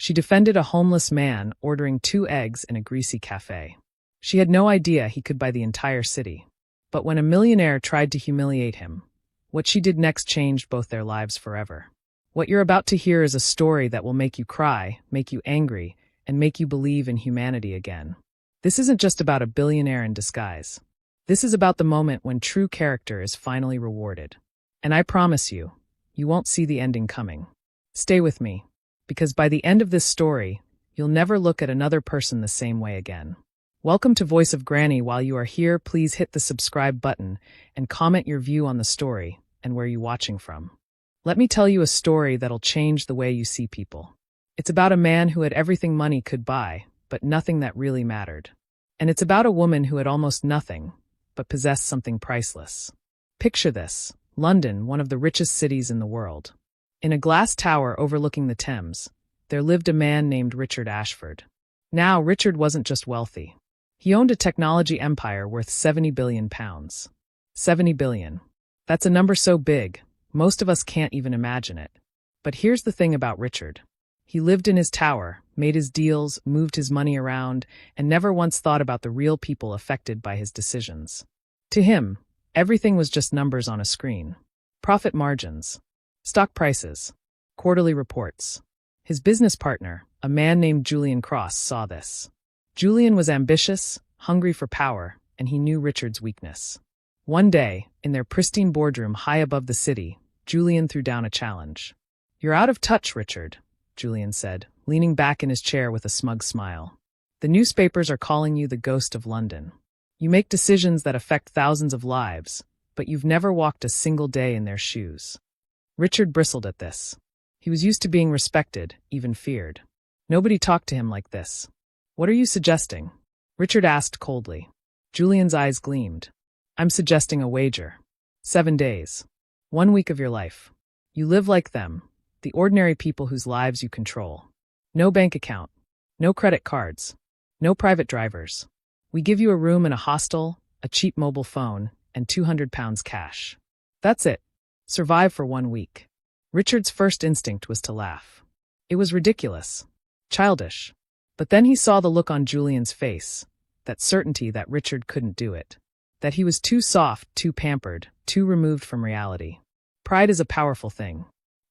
She defended a homeless man ordering 2 eggs in a greasy cafe. She had no idea he could buy the entire city. But when a millionaire tried to humiliate him, what she did next changed both their lives forever. What you're about to hear is a story that will make you cry, make you angry, and make you believe in humanity again. This isn't just about a billionaire in disguise. This is about the moment when true character is finally rewarded. And I promise you, you won't see the ending coming. Stay with me, because by the end of this story, you'll never look at another person the same way again. Welcome to Voice of Granny. While you are here, please hit the subscribe button and comment your view on the story and where you're watching from. Let me tell you a story that'll change the way you see people. It's about a man who had everything money could buy, but nothing that really mattered. And it's about a woman who had almost nothing, but possessed something priceless. Picture this: London, one of the richest cities in the world. In a glass tower overlooking the Thames, there lived a man named Richard Ashford. Now, Richard wasn't just wealthy. He owned a technology empire worth £70 billion. 70 billion. That's a number so big, most of us can't even imagine it. But here's the thing about Richard. He lived in his tower, made his deals, moved his money around, and never once thought about the real people affected by his decisions. To him, everything was just numbers on a screen. Profit margins, stock prices, quarterly reports. His business partner, a man named Julian Cross, saw this. Julian was ambitious, hungry for power, and he knew Richard's weakness. One day, in their pristine boardroom high above the city, Julian threw down a challenge. "You're out of touch, Richard," Julian said, leaning back in his chair with a smug smile. "The newspapers are calling you the ghost of London. You make decisions that affect thousands of lives, but you've never walked a single day in their shoes." Richard bristled at this. He was used to being respected, even feared. Nobody talked to him like this. "What are you suggesting?" Richard asked coldly. Julian's eyes gleamed. "I'm suggesting a wager. 7 days. 1 week of your life. You live like them, the ordinary people whose lives you control. No bank account, no credit cards, no private drivers. We give you a room in a hostel, a cheap mobile phone, and £200 cash. That's it. Survive for 1 week." Richard's first instinct was to laugh. It was ridiculous, childish. But then he saw the look on Julian's face, that certainty that Richard couldn't do it. That he was too soft, too pampered, too removed from reality. Pride is a powerful thing.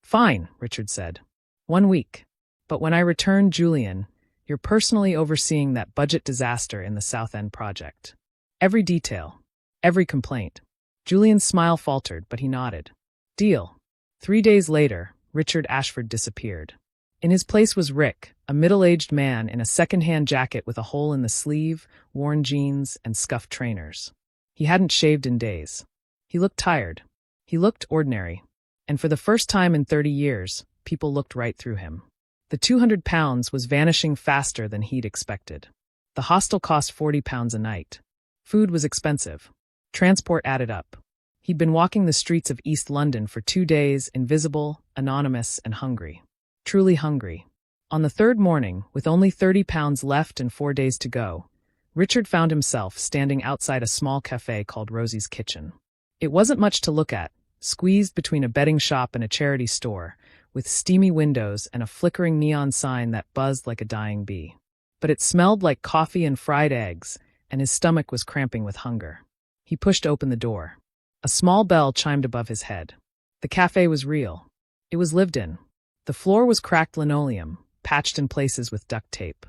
"Fine," Richard said. 1 week. But when I return, Julian, you're personally overseeing that budget disaster in the South End project. Every detail. Every complaint." Julian's smile faltered, but he nodded. "Deal." 3 days later, Richard Ashford disappeared. In his place was Rick, a middle-aged man in a second-hand jacket with a hole in the sleeve, worn jeans, and scuffed trainers. He hadn't shaved in days. He looked tired. He looked ordinary. And for the first time in 30 years, people looked right through him. The £200 was vanishing faster than he'd expected. The hostel cost £40 a night. Food was expensive. Transport added up. He'd been walking the streets of East London for 2 days, invisible, anonymous, and hungry. Truly hungry. On the third morning, with only £30 left and 4 days to go, Richard found himself standing outside a small cafe called Rosie's Kitchen. It wasn't much to look at, squeezed between a betting shop and a charity store, with steamy windows and a flickering neon sign that buzzed like a dying bee. But it smelled like coffee and fried eggs, and his stomach was cramping with hunger. He pushed open the door. A small bell chimed above his head. The cafe was real. It was lived in. The floor was cracked linoleum, patched in places with duct tape.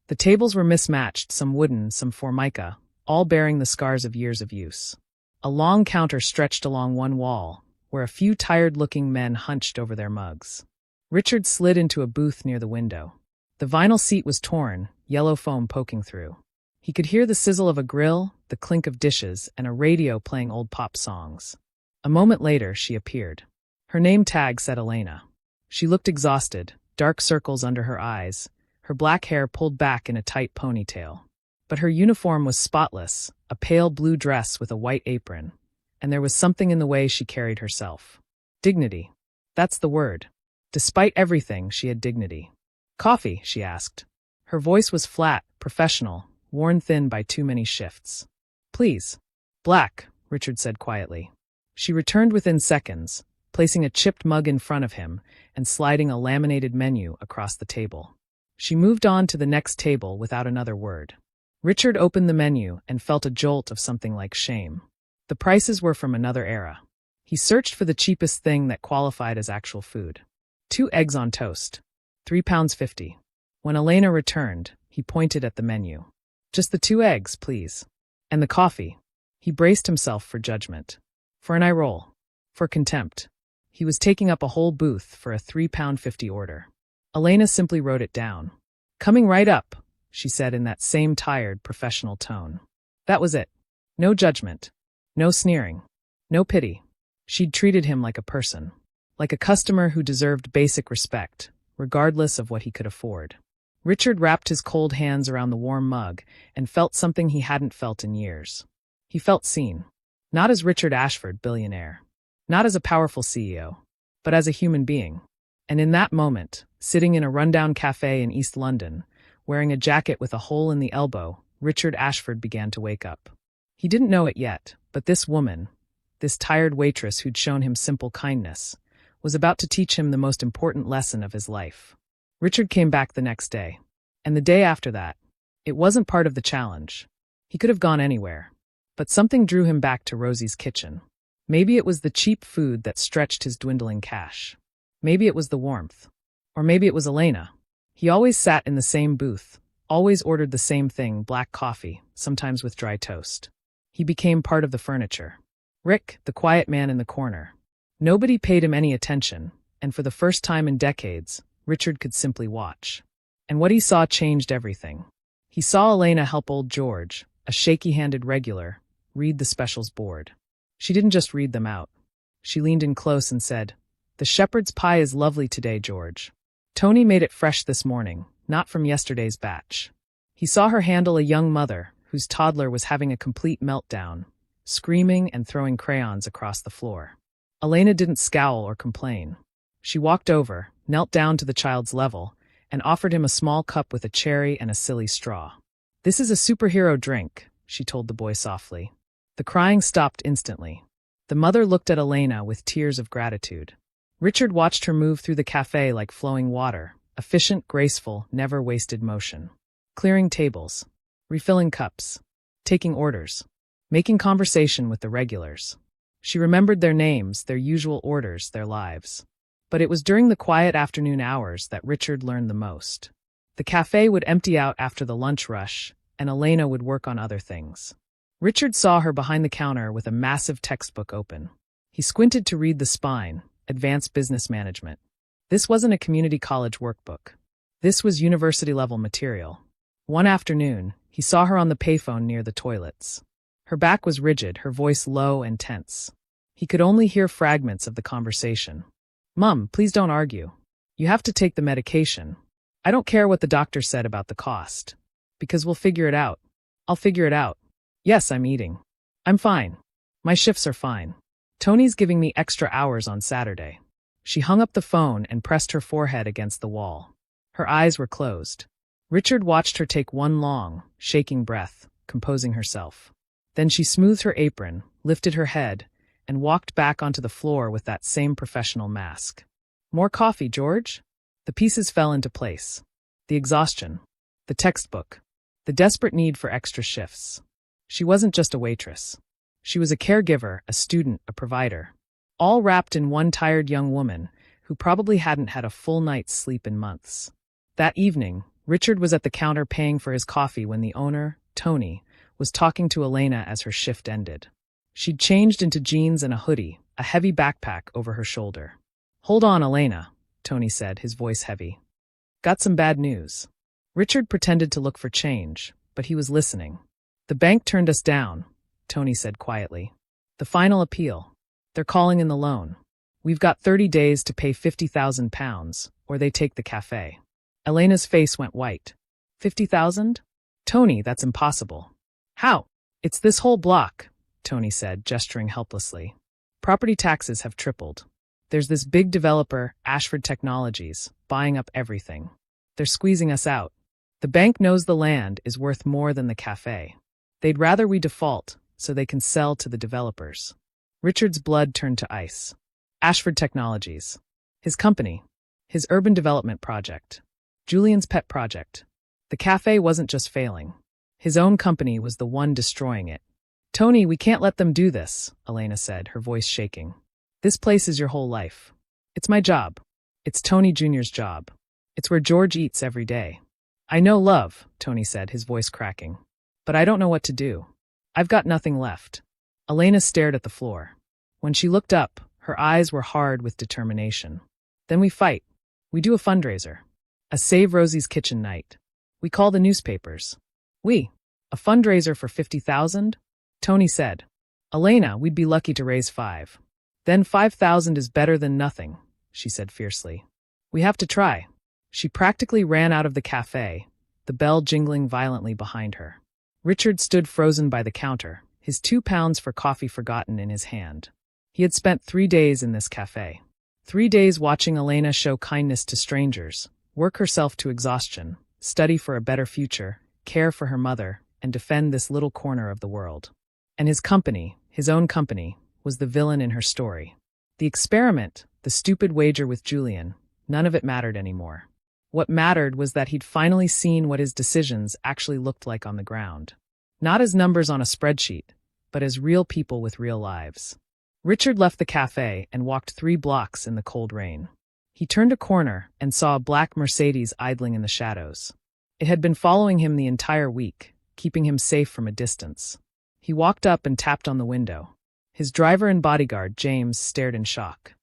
The tables were mismatched, some wooden, some formica, all bearing the scars of years of use. A long counter stretched along one wall, where a few tired-looking men hunched over their mugs. Richard slid into a booth near the window. The vinyl seat was torn, yellow foam poking through. He could hear the sizzle of a grill, the clink of dishes, and a radio playing old pop songs. A moment later, she appeared. Her name tag said Elena. She looked exhausted, dark circles under her eyes, her black hair pulled back in a tight ponytail. But her uniform was spotless, a pale blue dress with a white apron, and there was something in the way she carried herself. Dignity. That's the word. Despite everything, she had dignity. "Coffee?" she asked. Her voice was flat, professional, worn thin by too many shifts. "Please." "Black," Richard said quietly. She returned within seconds, placing a chipped mug in front of him and sliding a laminated menu across the table. She moved on to the next table without another word. Richard opened the menu and felt a jolt of something like shame. The prices were from another era. He searched for the cheapest thing that qualified as actual food. 2 eggs on toast. £3.50. When Elena returned, he pointed at the menu. Just the 2 eggs, please. And the coffee. He braced himself for judgment. For an eye roll. For contempt. He was taking up a whole booth for a £3.50 order. Elena simply wrote it down. Coming right up, she said in that same tired, professional tone. That was it. No judgment. No sneering. No pity. She'd treated him like a person. Like a customer who deserved basic respect, regardless of what he could afford. Richard wrapped his cold hands around the warm mug and felt something he hadn't felt in years. He felt seen. Not as Richard Ashford, billionaire. Not as a powerful CEO. But as a human being. And in that moment, sitting in a rundown cafe in East London, wearing a jacket with a hole in the elbow, Richard Ashford began to wake up. He didn't know it yet, but this woman, this tired waitress who'd shown him simple kindness, was about to teach him the most important lesson of his life. Richard came back the next day. And the day after that. It wasn't part of the challenge. He could have gone anywhere. But something drew him back to Rosie's kitchen. Maybe it was the cheap food that stretched his dwindling cash. Maybe it was the warmth. Or maybe it was Elena. He always sat in the same booth, always ordered the same thing, black coffee, sometimes with dry toast. He became part of the furniture. Rick, the quiet man in the corner. Nobody paid him any attention, and for the first time in decades, Richard could simply watch. And what he saw changed everything. He saw Elena help old George, a shaky-handed regular, read the specials board. She didn't just read them out. She leaned in close and said, "The shepherd's pie is lovely today, George. Tony made it fresh this morning, not from yesterday's batch." He saw her handle a young mother whose toddler was having a complete meltdown, screaming and throwing crayons across the floor. Elena didn't scowl or complain. She walked over, knelt down to the child's level, and offered him a small cup with a cherry and a silly straw. "This is a superhero drink," she told the boy softly. The crying stopped instantly. The mother looked at Elena with tears of gratitude. Richard watched her move through the cafe like flowing water, efficient, graceful, never wasted motion. Clearing tables, refilling cups, taking orders, making conversation with the regulars. She remembered their names, their usual orders, their lives. But it was during the quiet afternoon hours that Richard learned the most. The cafe would empty out after the lunch rush, and Elena would work on other things. Richard saw her behind the counter with a massive textbook open. He squinted to read the spine, Advanced Business Management. This wasn't a community college workbook. This was university-level material. One afternoon, he saw her on the payphone near the toilets. Her back was rigid, her voice low and tense. He could only hear fragments of the conversation. "Mum, please don't argue. You have to take the medication. I don't care what the doctor said about the cost. Because we'll figure it out. I'll figure it out. Yes, I'm eating. I'm fine. My shifts are fine. Tony's giving me extra hours on Saturday." She hung up the phone and pressed her forehead against the wall. Her eyes were closed. Richard watched her take one long, shaking breath, composing herself. Then she smoothed her apron, lifted her head, and walked back onto the floor with that same professional mask. "More coffee, George?" The pieces fell into place. The exhaustion. The textbook. The desperate need for extra shifts. She wasn't just a waitress. She was a caregiver, a student, a provider. All wrapped in one tired young woman who probably hadn't had a full night's sleep in months. That evening, Richard was at the counter paying for his coffee when the owner, Tony, was talking to Elena as her shift ended. She'd changed into jeans and a hoodie, a heavy backpack over her shoulder. "Hold on, Elena," Tony said, his voice heavy. "Got some bad news." Richard pretended to look for change, but he was listening. "The bank turned us down," Tony said quietly. "The final appeal. They're calling in the loan. We've got 30 days to pay £50,000, or they take the cafe." Elena's face went white. 50,000? "Tony, that's impossible." "How?" "It's this whole block," Tony said, gesturing helplessly. "Property taxes have tripled. There's this big developer, Ashford Technologies, buying up everything. They're squeezing us out. The bank knows the land is worth more than the cafe. They'd rather we default, so they can sell to the developers." Richard's blood turned to ice. Ashford Technologies. His company. His urban development project. Julian's pet project. The cafe wasn't just failing. His own company was the one destroying it. Tony, we can't let them do this, Elena said, her voice shaking. This place is your whole life. It's my job. It's Tony Jr.'s job. It's where George eats every day. I know, love, Tony said, his voice cracking. But I don't know what to do. I've got nothing left. Elena stared at the floor. When she looked up, her eyes were hard with determination. Then we fight. We do a fundraiser. A Save Rosie's Kitchen night. We call the newspapers. A fundraiser for 50,000? Tony said. Elena, we'd be lucky to raise 5. Then 5,000 is better than nothing, she said fiercely. We have to try. She practically ran out of the cafe, the bell jingling violently behind her. Richard stood frozen by the counter, his 2 pounds for coffee forgotten in his hand. He had spent 3 days in this cafe. 3 days watching Elena show kindness to strangers, work herself to exhaustion, study for a better future, care for her mother, and defend this little corner of the world. And his company, his own company, was the villain in her story. The experiment, the stupid wager with Julian, none of it mattered anymore. What mattered was that he'd finally seen what his decisions actually looked like on the ground. Not as numbers on a spreadsheet, but as real people with real lives. Richard left the cafe and walked 3 blocks in the cold rain. He turned a corner and saw a black Mercedes idling in the shadows. It had been following him the entire week, keeping him safe from a distance. He walked up and tapped on the window. His driver and bodyguard, James, stared in shock.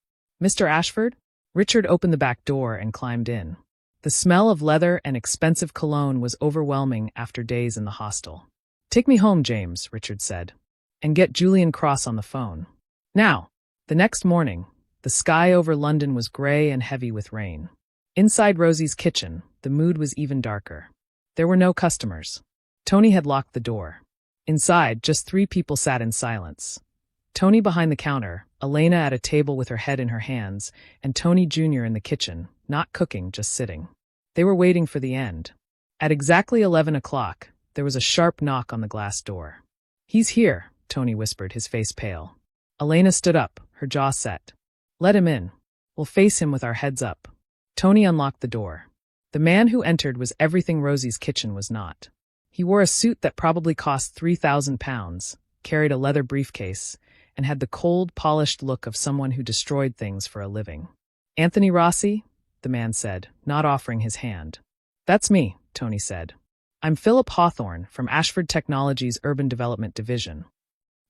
Mr. Ashford? Richard opened the back door and climbed in. The smell of leather and expensive cologne was overwhelming after days in the hostel. Take me home, James, Richard said. And get Julian Cross on the phone. Now. The next morning, the sky over London was grey and heavy with rain. Inside Rosie's kitchen, the mood was even darker. There were no customers. Tony had locked the door. Inside, just 3 people sat in silence. Tony behind the counter, Elena at a table with her head in her hands, and Tony Jr. in the kitchen, not cooking, just sitting. They were waiting for the end. At exactly 11 o'clock, there was a sharp knock on the glass door. He's here, Tony whispered, his face pale. Elena stood up, her jaw set. Let him in. We'll face him with our heads up. Tony unlocked the door. The man who entered was everything Rosie's kitchen was not. He wore a suit that probably cost £3,000, carried a leather briefcase, and had the cold, polished look of someone who destroyed things for a living. Anthony Rossi? The man said, not offering his hand. That's me, Tony said. I'm Philip Hawthorne from Ashford Technologies' Urban Development Division.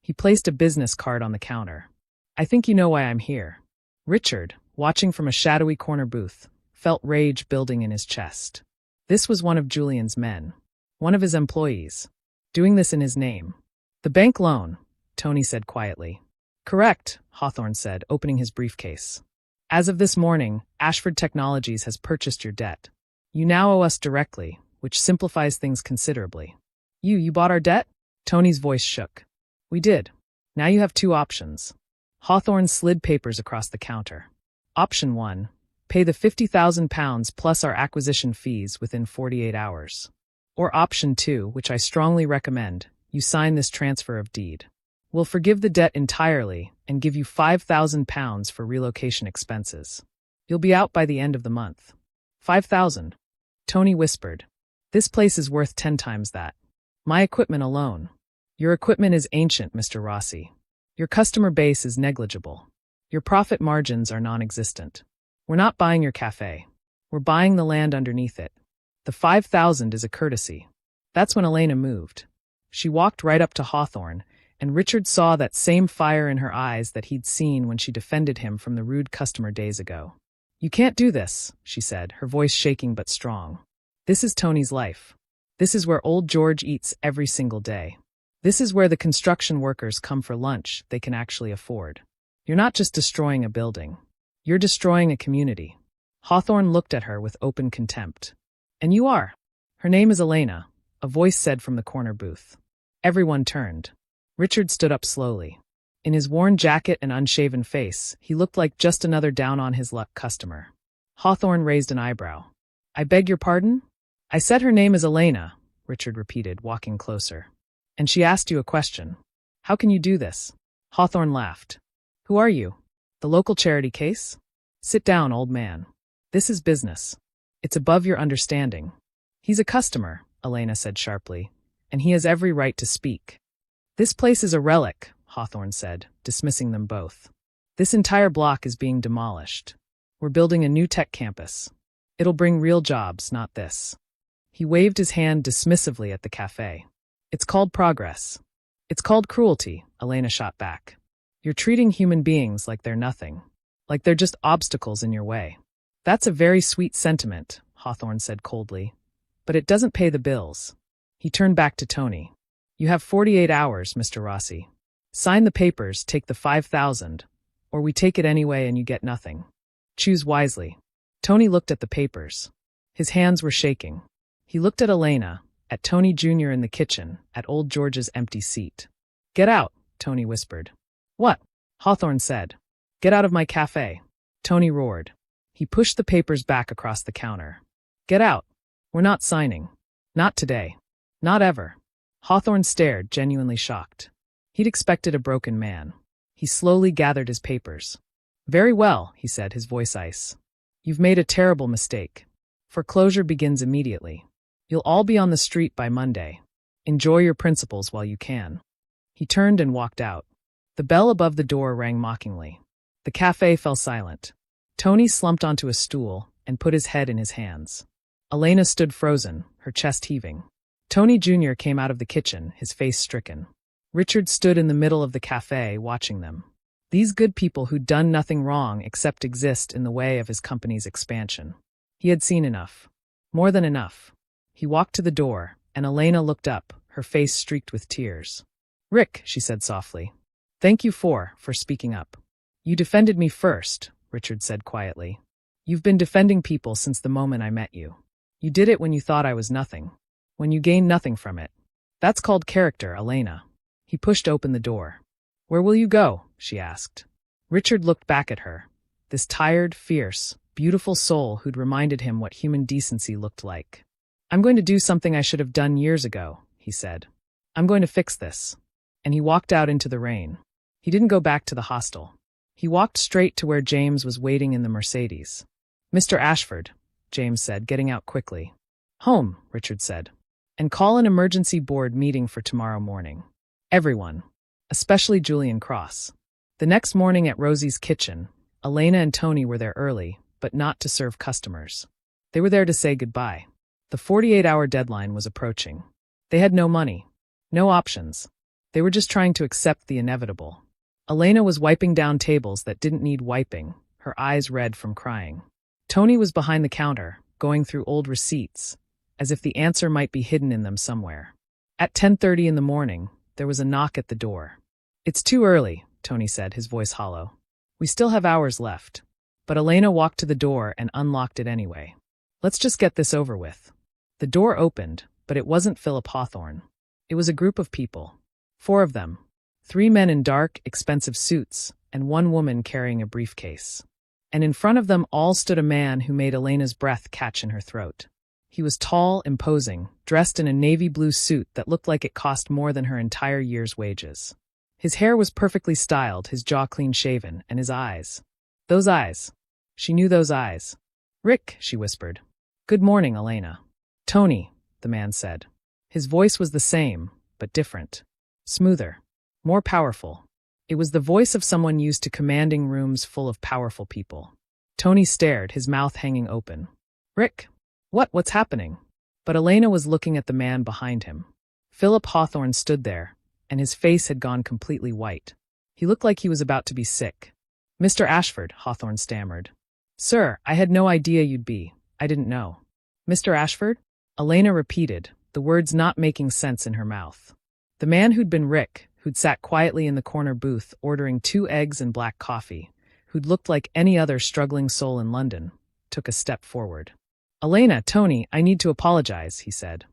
He placed a business card on the counter. I think you know why I'm here. Richard, watching from a shadowy corner booth, felt rage building in his chest. This was one of Julian's men. One of his employees. Doing this in his name. The bank loan, Tony said quietly. Correct, Hawthorne said, opening his briefcase. As of this morning, Ashford Technologies has purchased your debt. You now owe us directly, which simplifies things considerably. You bought our debt? Tony's voice shook. We did. Now you have 2 options. Hawthorne slid papers across the counter. Option 1. Pay the £50,000 plus our acquisition fees within 48 hours. Or option 2, which I strongly recommend, you sign this transfer of deed. We'll forgive the debt entirely and give you £5,000 for relocation expenses. You'll be out by the end of the month. 5,000. Tony whispered. This place is worth 10 times that. My equipment alone. Your equipment is ancient, Mr. Rossi. Your customer base is negligible. Your profit margins are non-existent. We're not buying your cafe. We're buying the land underneath it. The 5,000 is a courtesy. That's when Elena moved. She walked right up to Hawthorne, and Richard saw that same fire in her eyes that he'd seen when she defended him from the rude customer days ago. You can't do this, she said, her voice shaking but strong. This is Tony's life. This is where old George eats every single day. This is where the construction workers come for lunch they can actually afford. You're not just destroying a building. You're destroying a community. Hawthorne looked at her with open contempt. And you are. Her name is Elena, a voice said from the corner booth. Everyone turned. Richard stood up slowly. In his worn jacket and unshaven face, he looked like just another down-on-his-luck customer. Hawthorne raised an eyebrow. I beg your pardon? I said her name is Elena, Richard repeated, walking closer. And she asked you a question. How can you do this? Hawthorne laughed. Who are you? The local charity case? Sit down, old man. This is business. It's above your understanding. He's a customer, Elena said sharply, and he has every right to speak. This place is a relic, Hawthorne said, dismissing them both. This entire block is being demolished. We're building a new tech campus. It'll bring real jobs, not this. He waved his hand dismissively at the cafe. It's called progress. It's called cruelty, Elena shot back. You're treating human beings like they're nothing, like they're just obstacles in your way. That's a very sweet sentiment, Hawthorne said coldly, but it doesn't pay the bills. He turned back to Tony. You have 48 hours, Mr. Rossi. Sign the papers, take the 5,000, or we take it anyway and you get nothing. Choose wisely. Tony looked at the papers. His hands were shaking. He looked at Elena, at Tony Jr. in the kitchen, at old George's empty seat. Get out, Tony whispered. What? Hawthorne said. Get out of my cafe. Tony roared. He pushed the papers back across the counter. Get out. We're not signing. Not today. Not ever. Hawthorne stared, genuinely shocked. He'd expected a broken man. He slowly gathered his papers. Very well, he said, his voice ice. You've made a terrible mistake. Foreclosure begins immediately. You'll all be on the street by Monday. Enjoy your principals while you can. He turned and walked out. The bell above the door rang mockingly. The cafe fell silent. Tony slumped onto a stool and put his head in his hands. Elena stood frozen, her chest heaving. Tony Jr. came out of the kitchen, his face stricken. Richard stood in the middle of the cafe, watching them. These good people who'd done nothing wrong except exist in the way of his company's expansion. He had seen enough. More than enough. He walked to the door, and Elena looked up, her face streaked with tears. Rick, she said softly. Thank you for speaking up. You defended me first, Richard said quietly. You've been defending people since the moment I met you. You did it when you thought I was nothing. When you gained nothing from it. That's called character, Elena. He pushed open the door. Where will you go? She asked. Richard looked back at her. This tired, fierce, beautiful soul who'd reminded him what human decency looked like. I'm going to do something I should have done years ago, he said. I'm going to fix this. And he walked out into the rain. He didn't go back to the hostel. He walked straight to where James was waiting in the Mercedes. Mr. Ashford, James said, getting out quickly. Home, Richard said. And call an emergency board meeting for tomorrow morning. Everyone. Especially Julian Cross. The next morning at Rosie's kitchen, Elena and Tony were there early, but not to serve customers. They were there to say goodbye. The 48-hour deadline was approaching. They had no money. No options. They were just trying to accept the inevitable. Elena was wiping down tables that didn't need wiping, her eyes red from crying. Tony was behind the counter, going through old receipts, as if the answer might be hidden in them somewhere. At 10:30 in the morning, there was a knock at the door. It's too early, Tony said, his voice hollow. We still have hours left. But Elena walked to the door and unlocked it anyway. Let's just get this over with. The door opened, but it wasn't Philip Hawthorne. It was a group of people. 4 of them. 3 men in dark, expensive suits, and 1 woman carrying a briefcase. And in front of them all stood a man who made Elena's breath catch in her throat. He was tall, imposing, dressed in a navy blue suit that looked like it cost more than her entire year's wages. His hair was perfectly styled, his jaw clean-shaven, and his eyes. Those eyes. She knew those eyes. Rick, she whispered. Good morning, Elena. Tony, the man said. His voice was the same, but different. Smoother. More powerful. It was the voice of someone used to commanding rooms full of powerful people. Tony stared, his mouth hanging open. Rick? What's happening? But Elena was looking at the man behind him. Philip Hawthorne stood there, and his face had gone completely white. He looked like he was about to be sick. Mr. Ashford, Hawthorne stammered. Sir, I had no idea you'd be. I didn't know. Mr. Ashford? Elena repeated, the words not making sense in her mouth. The man who'd been Rick, who'd sat quietly in the corner booth ordering 2 eggs and black coffee, who'd looked like any other struggling soul in London, took a step forward. Elena, Tony, I need to apologize, he said.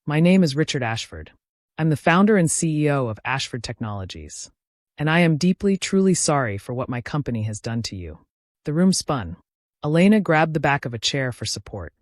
My name is Richard Ashford. I'm the founder and CEO of Ashford Technologies. And I am deeply, truly sorry for what my company has done to you. The room spun. Elena grabbed the back of a chair for support.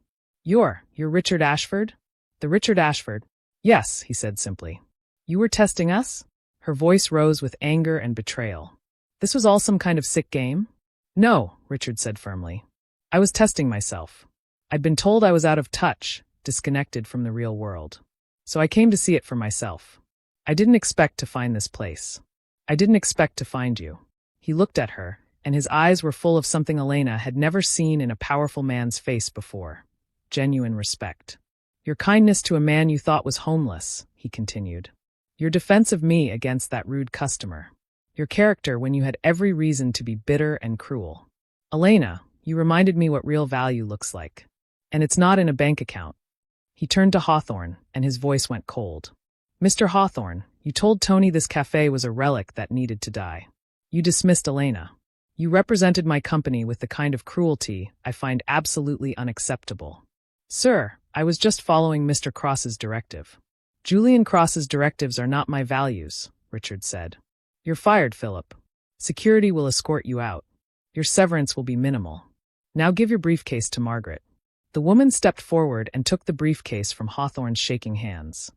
You're Richard Ashford? The Richard Ashford? Yes, he said simply. You were testing us? Her voice rose with anger and betrayal. This was all some kind of sick game? No, Richard said firmly. I was testing myself. I'd been told I was out of touch, disconnected from the real world. So I came to see it for myself. I didn't expect to find this place. I didn't expect to find you. He looked at her, and his eyes were full of something Elena had never seen in a powerful man's face before. Genuine respect. Your kindness to a man you thought was homeless, he continued. Your defense of me against that rude customer. Your character when you had every reason to be bitter and cruel. Elena, you reminded me what real value looks like. And it's not in a bank account. He turned to Hawthorne, and his voice went cold. Mr. Hawthorne, you told Tony this cafe was a relic that needed to die. You dismissed Elena. You represented my company with the kind of cruelty I find absolutely unacceptable. Sir, I was just following Mr. Cross's directive. Julian Cross's directives are not my values, Richard said. You're fired, Philip. Security will escort you out. Your severance will be minimal. Now give your briefcase to Margaret. The woman stepped forward and took the briefcase from Hawthorne's shaking hands.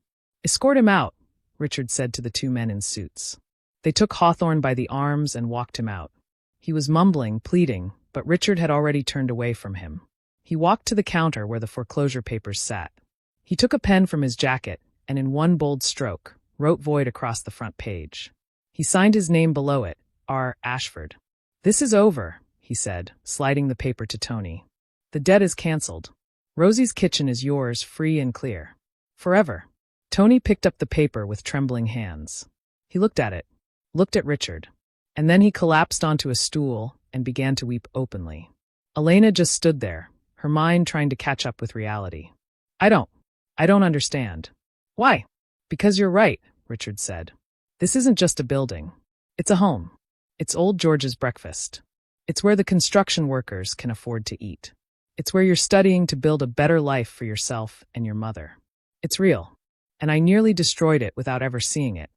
Escort him out, Richard said to the two men in suits. They took Hawthorne by the arms and walked him out. He was mumbling, pleading, but Richard had already turned away from him. He walked to the counter where the foreclosure papers sat. He took a pen from his jacket and in one bold stroke, wrote void across the front page. He signed his name below it, R. Ashford. This is over, he said, sliding the paper to Tony. The debt is cancelled. Rosie's kitchen is yours, free and clear. Forever. Tony picked up the paper with trembling hands. He looked at it, looked at Richard, and then he collapsed onto a stool and began to weep openly. Elena just stood there, her mind trying to catch up with reality. I don't understand. Why? Because you're right, Richard said. This isn't just a building. It's a home. It's old George's breakfast. It's where the construction workers can afford to eat. It's where you're studying to build a better life for yourself and your mother. It's real. And I nearly destroyed it without ever seeing it.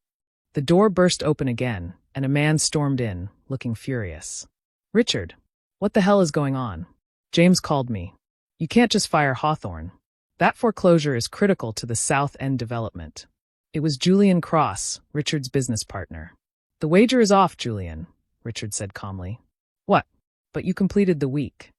The door burst open again, and a man stormed in, looking furious. Richard, what the hell is going on? James called me. You can't just fire Hawthorne. That foreclosure is critical to the South End development. It was Julian Cross, Richard's business partner. The wager is off, Julian, Richard said calmly. What? But you completed the week.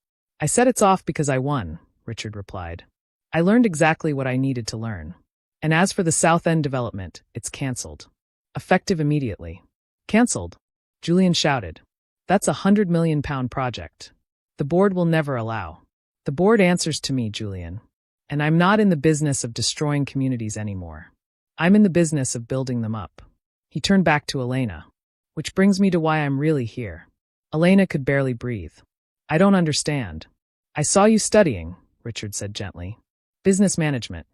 I said it's off because I won, Richard replied. I learned exactly what I needed to learn. And as for the South End development, it's cancelled. Effective immediately. Cancelled? Julian shouted. That's £100 million project. The board will never allow. The board answers to me, Julian. And I'm not in the business of destroying communities anymore. I'm in the business of building them up. He turned back to Elena. Which brings me to why I'm really here. Elena could barely breathe. I don't understand. I saw you studying, Richard said gently. Business management.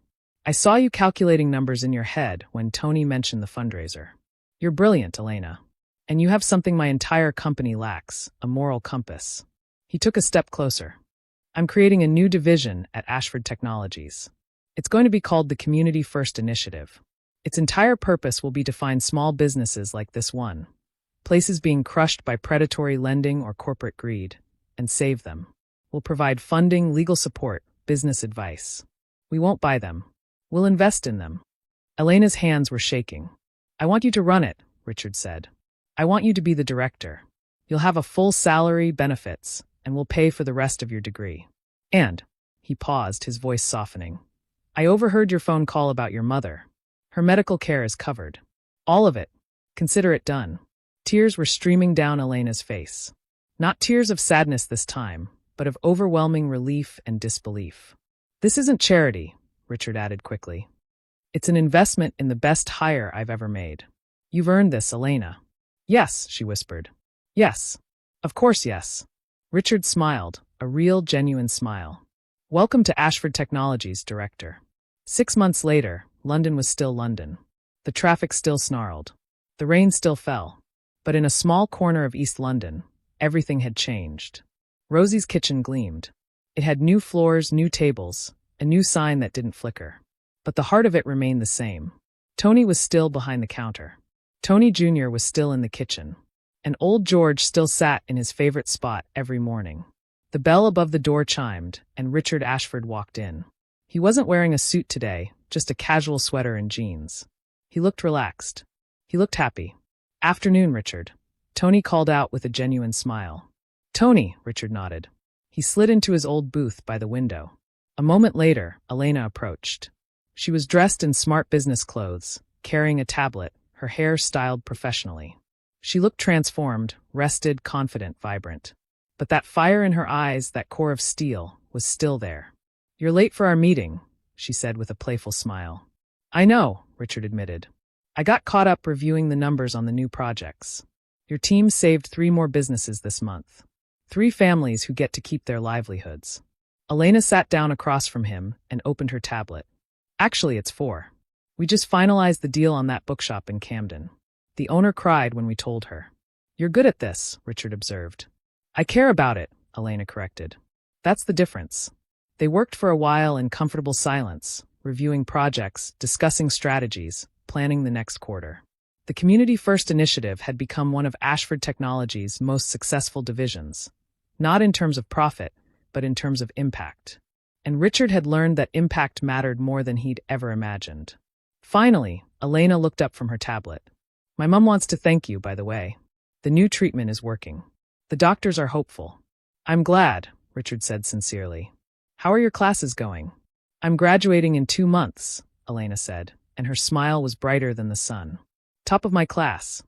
I saw you calculating numbers in your head when Tony mentioned the fundraiser. You're brilliant, Elena. And you have something my entire company lacks, a moral compass. He took a step closer. I'm creating a new division at Ashford Technologies. It's going to be called the Community First Initiative. Its entire purpose will be to find small businesses like this one, places being crushed by predatory lending or corporate greed, and save them. We'll provide funding, legal support, business advice. We won't buy them. We'll invest in them. Elena's hands were shaking. I want you to run it, Richard said. I want you to be the director. You'll have a full salary, benefits, and we'll pay for the rest of your degree. And, he paused, his voice softening, I overheard your phone call about your mother. Her medical care is covered. All of it. Consider it done. Tears were streaming down Elena's face. Not tears of sadness this time, but of overwhelming relief and disbelief. This isn't charity, Richard added quickly. It's an investment in the best hire I've ever made. You've earned this, Elena. Yes, she whispered. Yes. Of course, yes. Richard smiled, a real, genuine smile. Welcome to Ashford Technologies, Director. 6 months later, London was still London. The traffic still snarled. The rain still fell. But in a small corner of East London, everything had changed. Rosie's kitchen gleamed. It had new floors, new tables, a new sign that didn't flicker. But the heart of it remained the same. Tony was still behind the counter. Tony Jr. was still in the kitchen. And old George still sat in his favorite spot every morning. The bell above the door chimed, and Richard Ashford walked in. He wasn't wearing a suit today, just a casual sweater and jeans. He looked relaxed. He looked happy. Afternoon, Richard. Tony called out with a genuine smile. Tony, Richard nodded. He slid into his old booth by the window. A moment later, Elena approached. She was dressed in smart business clothes, carrying a tablet, her hair styled professionally. She looked transformed, rested, confident, vibrant. But that fire in her eyes, that core of steel, was still there. "You're late for our meeting," she said with a playful smile. "I know," Richard admitted. "I got caught up reviewing the numbers on the new projects. Your team saved 3 more businesses this month. 3 families who get to keep their livelihoods." Elena sat down across from him and opened her tablet. "Actually, it's 4. We just finalized the deal on that bookshop in Camden. The owner cried when we told her." "You're good at this," Richard observed. "I care about it," Elena corrected. "That's the difference." They worked for a while in comfortable silence, reviewing projects, discussing strategies, planning the next quarter. The Community First initiative had become one of Ashford Technology's most successful divisions, not in terms of profit, but in terms of impact. And Richard had learned that impact mattered more than he'd ever imagined. Finally, Elena looked up from her tablet. "My mom wants to thank you, by the way. The new treatment is working. The doctors are hopeful." "I'm glad," Richard said sincerely. "How are your classes going?" "I'm graduating in 2 months," Elena said, and her smile was brighter than the sun. "Top of my class."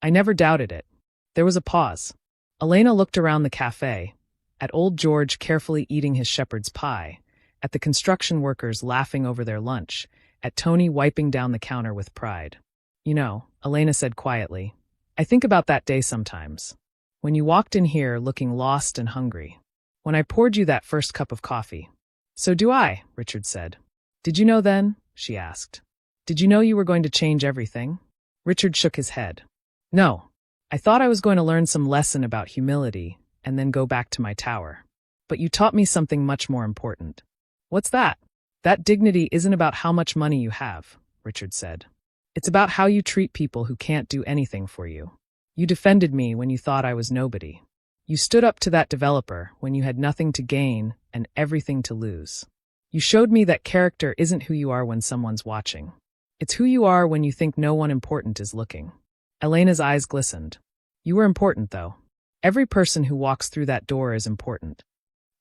"I never doubted it." There was a pause. Elena looked around the cafe, at old George carefully eating his shepherd's pie, at the construction workers laughing over their lunch, at Tony wiping down the counter with pride. "You know," Elena said quietly, "I think about that day sometimes. When you walked in here looking lost and hungry. When I poured you that first cup of coffee." "So do I," Richard said. "Did you know then?" she asked. "Did you know you were going to change everything?" Richard shook his head. "No. I thought I was going to learn some lesson about humility and then go back to my tower. But you taught me something much more important." "What's that?" "That dignity isn't about how much money you have," Richard said. "It's about how you treat people who can't do anything for you. You defended me when you thought I was nobody. You stood up to that developer when you had nothing to gain and everything to lose. You showed me that character isn't who you are when someone's watching. It's who you are when you think no one important is looking." Elena's eyes glistened. "You were important, though. Every person who walks through that door is important."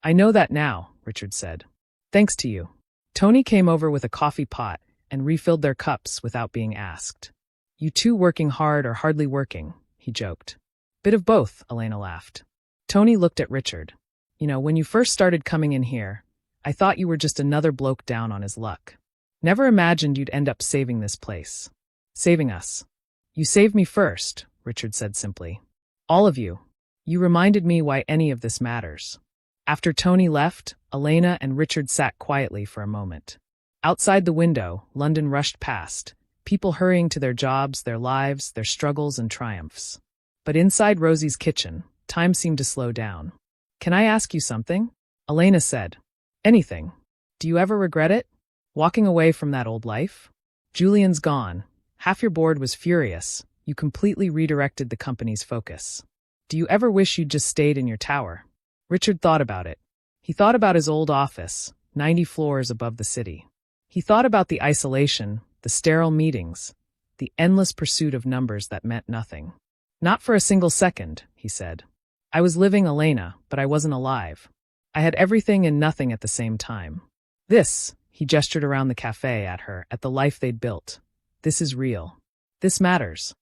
"I know that now," Richard said. "Thanks to you." Tony came over with a coffee pot and refilled their cups without being asked. "You two working hard or hardly working," he joked. "Bit of both," Elena laughed. Tony looked at Richard. "You know, when you first started coming in here, I thought you were just another bloke down on his luck. Never imagined you'd end up saving this place. Saving us." "You saved me first," Richard said simply. "All of you. You reminded me why any of this matters." After Tony left, Elena and Richard sat quietly for a moment. Outside the window, London rushed past, people hurrying to their jobs, their lives, their struggles and triumphs. But inside Rosie's kitchen, time seemed to slow down. "Can I ask you something?" Elena said. "Anything. Do you ever regret it? Walking away from that old life? Julian's gone. Half your board was furious. You completely redirected the company's focus. Do you ever wish you'd just stayed in your tower?" Richard thought about it. He thought about his old office, 90 floors above the city. He thought about the isolation, the sterile meetings, the endless pursuit of numbers that meant nothing. "Not for a single second," he said. "I was living Elena, but I wasn't alive. I had everything and nothing at the same time. This," he gestured around the cafe at her, at the life they'd built. "This is real. This matters."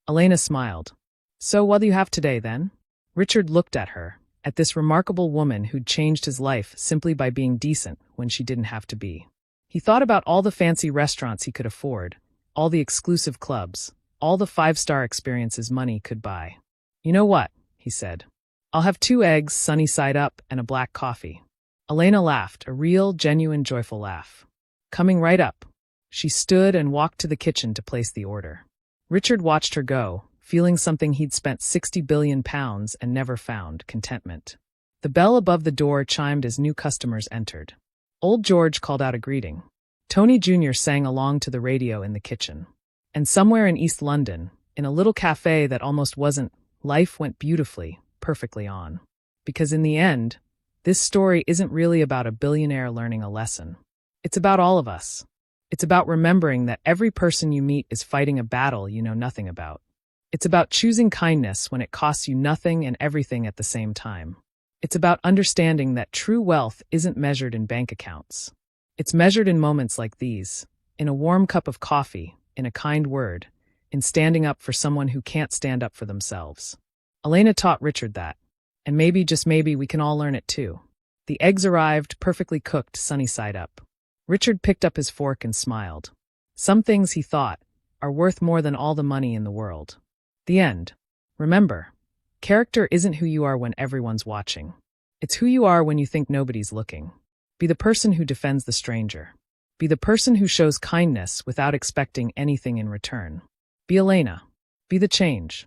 Elena smiled. "So what do you have today, then?" Richard looked at her, at this remarkable woman who'd changed his life simply by being decent when she didn't have to be. He thought about all the fancy restaurants he could afford, all the exclusive clubs, all the 5-star experiences money could buy. "You know what?" he said. "I'll have 2 eggs, sunny side up, and a black coffee." Elena laughed, a real, genuine, joyful laugh. "Coming right up." She stood and walked to the kitchen to place the order. Richard watched her go, feeling something he'd spent £60 billion and never found, contentment. The bell above the door chimed as new customers entered. Old George called out a greeting. Tony Jr. sang along to the radio in the kitchen. And somewhere in East London, in a little cafe that almost wasn't, life went beautifully, perfectly on. Because in the end, this story isn't really about a billionaire learning a lesson. It's about all of us. It's about remembering that every person you meet is fighting a battle you know nothing about. It's about choosing kindness when it costs you nothing and everything at the same time. It's about understanding that true wealth isn't measured in bank accounts. It's measured in moments like these, in a warm cup of coffee, in a kind word, in standing up for someone who can't stand up for themselves. Elena taught Richard that, and maybe, just maybe, we can all learn it too. The eggs arrived, perfectly cooked, sunny side up. Richard picked up his fork and smiled. Some things, he thought, are worth more than all the money in the world. The end. Remember, character isn't who you are when everyone's watching. It's who you are when you think nobody's looking. Be the person who defends the stranger. Be the person who shows kindness without expecting anything in return. Be Elena. Be the change.